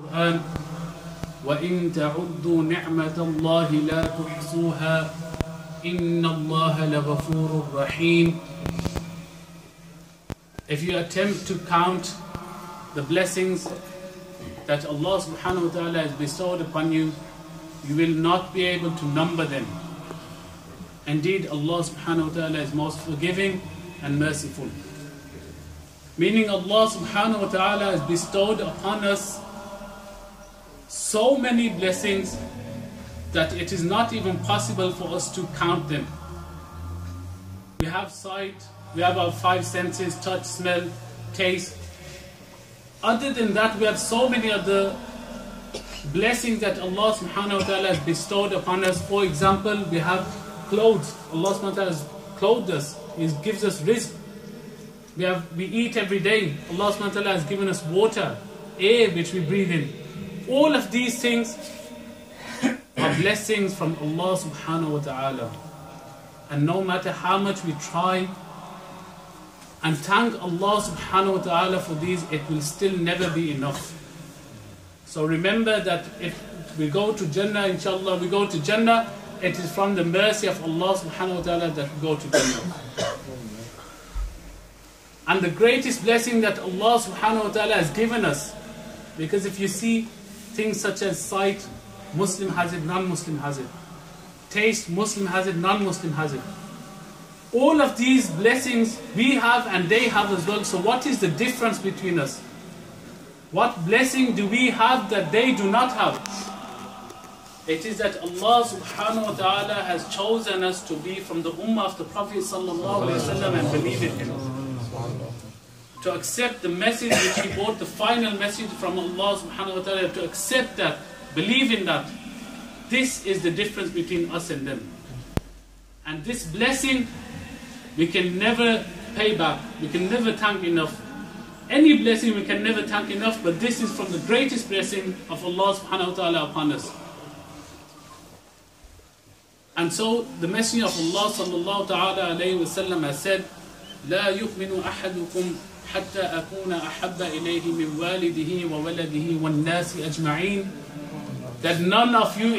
القرآن وإن تعدوا نعمة الله لا تحصوها إن الله لغفور رحيم. If you attempt to count the blessings that Allah subhanahu wa ta'ala has bestowed upon you, you will not be able to number them. Indeed, Allah subhanahu wa ta'ala is most forgiving and merciful. Meaning Allah subhanahu wa ta'ala has bestowed upon us so many blessings that it is not even possible for us to count them. We have sight, we have our five senses, touch, smell, taste. Other than that, we have so many other blessings that Allah subhanahu wa ta'ala has bestowed upon us. For example, we have clothes. Allah subhanahu wa ta'ala has clothed us. He gives us rizq. We eat every day. Allah subhanahu wa ta'ala has given us water, air which we breathe in. All of these things are blessings from Allah subhanahu wa ta'ala. And no matter how much we try and thank Allah subhanahu wa ta'ala for these, it will still never be enough. So remember that if we go to Jannah, inshallah, we go to Jannah, it is from the mercy of Allah subhanahu wa ta'ala that we go to Jannah. And the greatest blessing that Allah subhanahu wa ta'ala has given us, because if you see things such as sight, Muslim has it, non-Muslim has it. Taste, Muslim has it, non-Muslim has it. All of these blessings we have and they have as well. So what is the difference between us? What blessing do we have that they do not have? It is that Allah subhanahu wa ta'ala has chosen us to be from the ummah of the Prophet sallallahu alaihi wasallam and believe in him. To accept the message which he brought, the final message from Allah subhanahu wa ta'ala, to accept that, believe in that. This is the difference between us and them. And this blessing, we can never pay back. We can never thank enough. Any blessing we can never thank enough, but this is from the greatest blessing of Allah subhanahu wa ta'ala upon us. And so the Messenger of Allah sallallahu ta'ala alayhi wa sallam has said, لا يؤمن أحدكم حتى أكون أحب إليه من والده وولده والناس أجمعين. That none of you